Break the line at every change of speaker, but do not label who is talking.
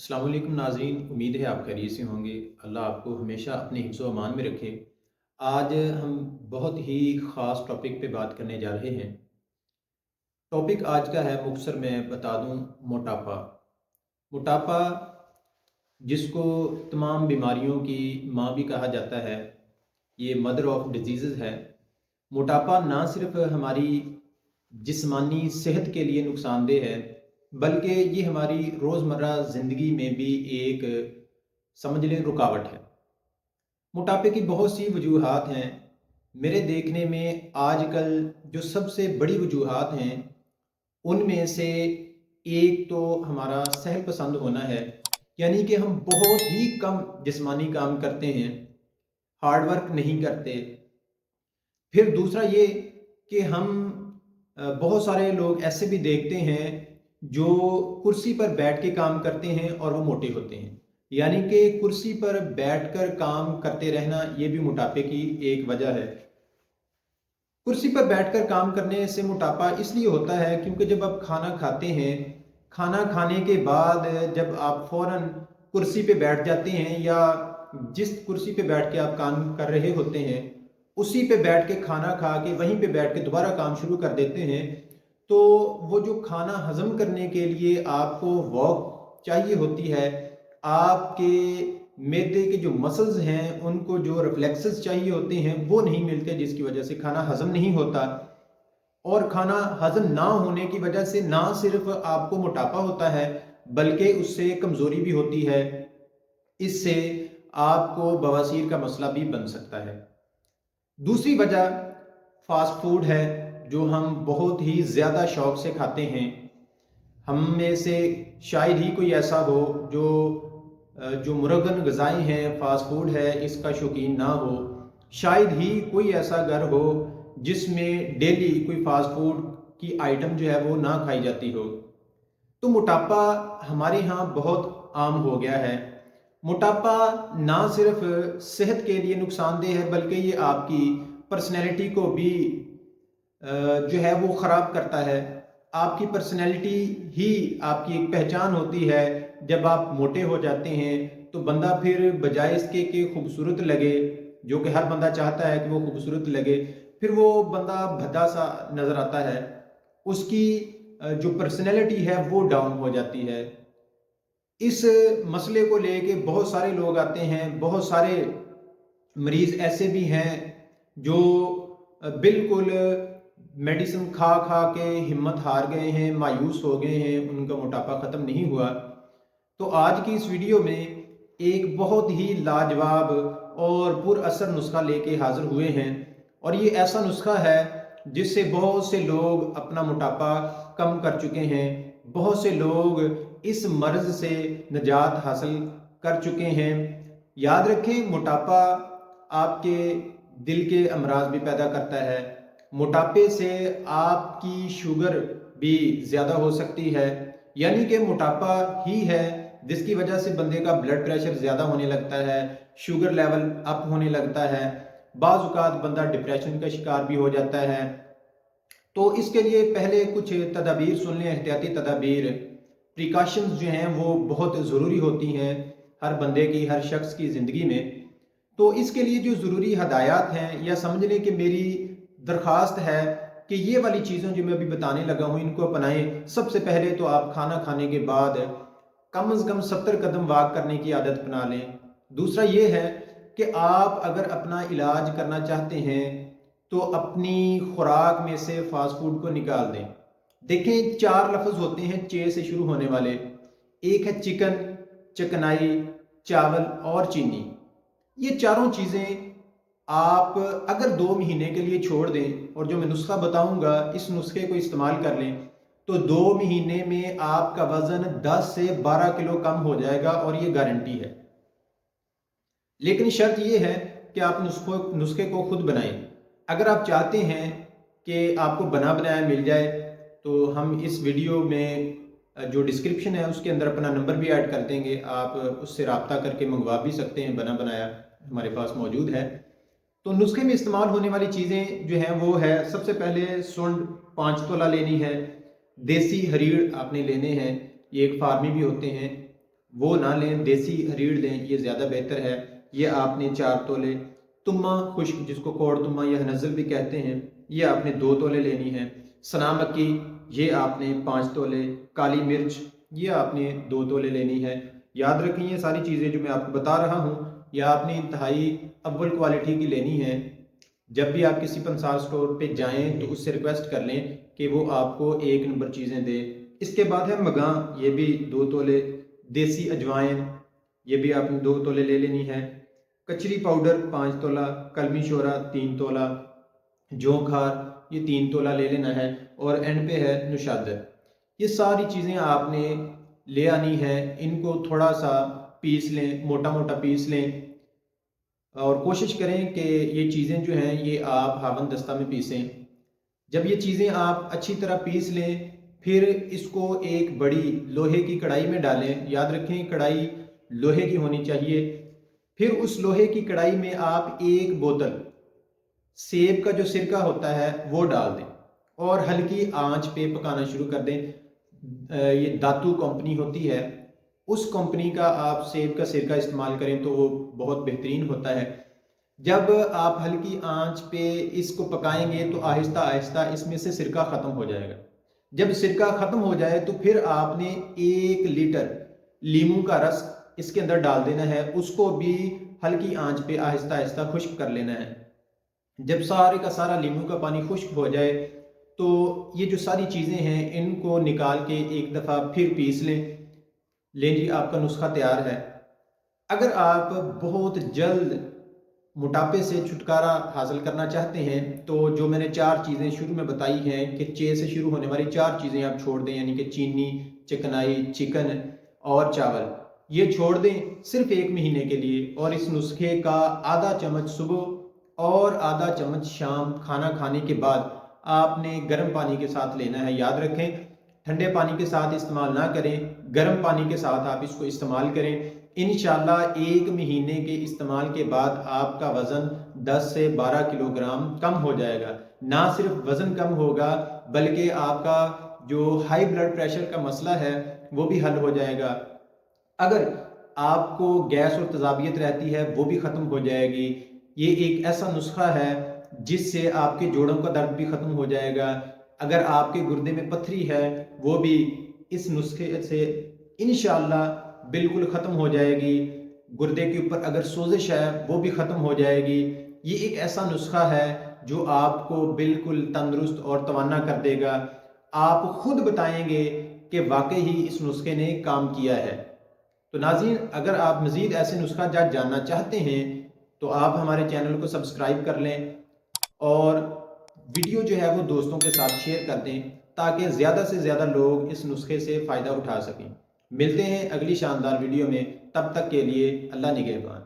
अस्सलाम वालेकुम नाज़रीन, उम्मीद है आप खैरियत से होंगे। अल्लाह आपको हमेशा अपने हिफ्ज़ व अमान में रखे। आज हम बहुत ही ख़ास टॉपिक पे बात करने जा रहे हैं। टॉपिक आज का है, मुख्तसर मैं बता दूँ, मोटापा। मोटापा जिसको तमाम बीमारियों की माँ भी कहा जाता है, ये मदर ऑफ़ डिजीज़ेज़ है। मोटापा ना सिर्फ़ हमारी जिस्मानी सेहत के लिए नुकसानदेह है, बल्कि ये हमारी रोज़मर्रा ज़िंदगी में भी एक समझ लें रुकावट है। मोटापे की बहुत सी वजूहात हैं। मेरे देखने में आजकल जो सबसे बड़ी वजूहात हैं, उनमें से एक तो हमारा सहल पसंद होना है, यानी कि हम बहुत ही कम जिस्मानी काम करते हैं, हार्ड वर्क नहीं करते। फिर दूसरा ये कि हम बहुत सारे लोग ऐसे भी देखते हैं जो कुर्सी पर बैठ के काम करते हैं और वो मोटे होते हैं। यानी कि कुर्सी पर बैठकर काम करते रहना, ये भी मोटापे की एक वजह है। कुर्सी पर बैठकर काम करने से मोटापा इसलिए होता है क्योंकि जब आप खाना खाते हैं, खाना खाने के बाद जब आप फ़ौरन कुर्सी पे बैठ जाते हैं या जिस कुर्सी पे बैठ के आप काम कर रहे होते हैं, उसी पे बैठ के खाना खा के वहीं पे बैठ के दोबारा काम शुरू कर देते हैं, तो वो जो खाना हज़म करने के लिए आपको वॉक चाहिए होती है, आपके मैदे के जो मसल्स हैं, उनको जो रिफ्लेक्सेस चाहिए होते हैं, वो नहीं मिलते, जिसकी वजह से खाना हज़म नहीं होता। और खाना हज़म ना होने की वजह से ना सिर्फ़ आपको मोटापा होता है, बल्कि उससे कमज़ोरी भी होती है। इससे आपको बवासीर का मसला भी बन सकता है। दूसरी वजह फ़ास्ट फ़ूड है, जो हम बहुत ही ज़्यादा शौक़ से खाते हैं। हम में से शायद ही कोई ऐसा हो जो मुरगन ग़िज़ाएँ हैं, फ़ास्ट फ़ूड है, इसका शौकीन ना हो। शायद ही कोई ऐसा घर हो जिसमें डेली कोई फ़ास्ट फ़ूड की आइटम जो है वो ना खाई जाती हो। तो मोटापा हमारे यहाँ बहुत आम हो गया है। मोटापा ना सिर्फ़ सेहत के लिए नुकसानदेह है, बल्कि ये आपकी पर्सनैलिटी को भी जो है वो ख़राब करता है। आपकी पर्सनैलिटी ही आपकी एक पहचान होती है। जब आप मोटे हो जाते हैं तो बंदा फिर बजाय इसके कि खूबसूरत लगे, जो कि हर बंदा चाहता है कि वो खूबसूरत लगे, फिर वो बंदा भद्दा सा नज़र आता है। उसकी जो पर्सनैलिटी है वो डाउन हो जाती है। इस मसले को लेके बहुत सारे लोग आते हैं, बहुत सारे मरीज़ ऐसे भी हैं जो बिल्कुल मेडिसिन खा खा के हिम्मत हार गए हैं, मायूस हो गए हैं, उनका मोटापा ख़त्म नहीं हुआ। तो आज की इस वीडियो में एक बहुत ही लाजवाब और पुरअसर नुस्खा लेके हाज़िर हुए हैं, और ये ऐसा नुस्खा है जिससे बहुत से लोग अपना मोटापा कम कर चुके हैं। बहुत से लोग इस मर्ज़ से निजात हासिल कर चुके हैं। याद रखें, मोटापा आपके दिल के अमराज भी पैदा करता है। मोटापे से आपकी शुगर भी ज़्यादा हो सकती है, यानी कि मोटापा ही है जिसकी वजह से बंदे का ब्लड प्रेशर ज़्यादा होने लगता है, शुगर लेवल अप होने लगता है, बाज़ औक़ात बंदा डिप्रेशन का शिकार भी हो जाता है। तो इसके लिए पहले कुछ तदाबीर सुन लें, एहतियाती तदाबीर, प्रिकॉशंस जो हैं वो बहुत ज़रूरी होती हैं हर बंदे की, हर शख्स की ज़िंदगी में। तो इसके लिए जो ज़रूरी हदायत हैं, या समझ लें कि मेरी दरख्वास्त है कि ये वाली चीज़ें जो मैं अभी बताने लगा हूँ, इनको अपनाएं। सबसे पहले तो आप खाना खाने के बाद कम से कम 70 कदम वॉक करने की आदत बना लें। दूसरा ये है कि आप अगर अपना इलाज करना चाहते हैं तो अपनी खुराक में से फास्ट फूड को निकाल दें। देखें, 4 लफ्ज़ होते हैं चे से शुरू होने वाले। एक है चिकन, चिकनाई, चावल और चीनी। ये चारों चीज़ें आप अगर 2 महीने के लिए छोड़ दें और जो मैं नुस्खा बताऊंगा इस नुस्खे को इस्तेमाल कर लें, तो 2 महीने में आपका वज़न 10 से 12 किलो कम हो जाएगा, और ये गारंटी है। लेकिन शर्त ये है कि आप नुस्खे को खुद बनाएं। अगर आप चाहते हैं कि आपको बना बनाया मिल जाए, तो हम इस वीडियो में जो डिस्क्रिप्शन है उसके अंदर अपना नंबर भी ऐड कर देंगे। आप उससे रब्ता करके मंगवा भी सकते हैं, बना बनाया हमारे पास मौजूद है। तो नुस्खे में इस्तेमाल होने वाली चीज़ें जो हैं वो है, सबसे पहले सुंड 5 तोला लेनी है। देसी हरीड़ आपने लेने हैं, ये एक फार्मी भी होते हैं, وہ نہ لیں، دیسی ریڑھ لیں، یہ زیادہ بہتر ہے۔ یہ آپ نے 4 تولے۔ تمہ خشک جس کو کوڑ تمہ یا نزل بھی کہتے ہیں، یہ آپ نے 2 تولے لینی ہے۔ سنا مکی یہ آپ نے 5 تولے۔ کالی مرچ یہ آپ نے 2 تولے لینی ہے۔ یاد رکھیں یہ ساری چیزیں جو میں آپ کو بتا رہا ہوں یہ آپ نے انتہائی اول کوالٹی کی لینی ہے۔ جب بھی آپ کسی پنسار سٹور پہ جائیں تو اس سے ریکویسٹ کر لیں کہ وہ آپ کو 1 نمبر چیزیں دے۔ اس کے بعد ہے مگاں، یہ بھی 2 تولے۔ دیسی اجوائن یہ بھی آپ نے 2 تولے لے لینی ہے۔ کچری پاؤڈر 5 تولہ۔ کلمی شورا 3 تولہ۔ جونکھار یہ 3 تولہ لے لینا ہے۔ اور اینڈ پہ ہے نشادر۔ یہ ساری چیزیں آپ نے لے آنی ہے، ان کو تھوڑا سا پیس لیں، موٹا موٹا پیس لیں، اور کوشش کریں کہ یہ چیزیں جو ہیں یہ آپ ہاون دستہ میں پیسیں۔ جب یہ چیزیں آپ اچھی طرح پیس لیں پھر اس کو ایک بڑی لوہے کی کڑھائی میں ڈالیں۔ یاد رکھیں کڑھائی لوہے کی ہونی چاہیے۔ پھر اس لوہے کی کڑھائی میں آپ 1 بوتل سیب کا جو سرکہ ہوتا ہے وہ ڈال دیں اور ہلکی آنچ پہ پکانا شروع کر دیں۔ یہ داتو کمپنی ہوتی ہے، اس کمپنی کا آپ سیب کا سرکہ استعمال کریں تو وہ بہت بہترین ہوتا ہے۔ جب آپ ہلکی آنچ پہ اس کو پکائیں گے تو آہستہ آہستہ اس میں سے سرکہ ختم ہو جائے گا۔ جب سرکہ ختم ہو جائے تو پھر آپ نے 1 لیٹر لیموں کا رس اس کے اندر ڈال دینا ہے، اس کو بھی ہلکی آنچ پہ آہستہ آہستہ خشک کر لینا ہے۔ جب سارے کا سارا لیموں کا پانی خشک ہو جائے تو یہ جو ساری چیزیں ہیں ان کو نکال کے ایک دفعہ پھر پیس لیں۔ لیں جی آپ کا نسخہ تیار ہے۔ اگر آپ بہت جلد موٹاپے سے چھٹکارا حاصل کرنا چاہتے ہیں تو جو میں نے 4 چیزیں شروع میں بتائی ہیں کہ 6 سے شروع ہونے والی 4 چیزیں آپ چھوڑ دیں، یعنی کہ چینی، چکنائی، چکن اور چاول، یہ چھوڑ دیں صرف 1 مہینے کے لیے، اور اس نسخے کا آدھا چمچ صبح اور آدھا چمچ شام کھانا کھانے کے بعد آپ نے گرم پانی کے ساتھ لینا ہے۔ یاد رکھیں ٹھنڈے پانی کے ساتھ استعمال نہ کریں، گرم پانی کے ساتھ آپ اس کو استعمال کریں۔ انشاءاللہ 1 مہینے کے استعمال کے بعد آپ کا وزن 10 سے 12 کلو گرام کم ہو جائے گا۔ نہ صرف وزن کم ہوگا بلکہ آپ کا جو ہائی بلڈ پریشر کا مسئلہ ہے وہ بھی حل ہو جائے گا۔ اگر آپ کو گیس اور تیزابیت رہتی ہے وہ بھی ختم ہو جائے گی۔ یہ ایک ایسا نسخہ ہے جس سے آپ کے جوڑوں کا درد بھی ختم ہو جائے گا۔ اگر آپ کے گردے میں پتھری ہے وہ بھی اس نسخے سے انشاءاللہ بالکل ختم ہو جائے گی۔ گردے کے اوپر اگر سوزش ہے وہ بھی ختم ہو جائے گی۔ یہ ایک ایسا نسخہ ہے جو آپ کو بالکل تندرست اور توانا کر دے گا۔ آپ خود بتائیں گے کہ واقعی ہی اس نسخے نے کام کیا ہے۔ تو ناظرین اگر آپ مزید ایسے نسخہ جات جاننا چاہتے ہیں تو آپ ہمارے چینل کو سبسکرائب کر لیں اور ویڈیو جو ہے وہ دوستوں کے ساتھ شیئر کر دیں تاکہ زیادہ سے زیادہ لوگ اس نسخے سے فائدہ اٹھا سکیں۔ ملتے ہیں اگلی شاندار ویڈیو میں، تب تک کے لیے اللہ نگہبان۔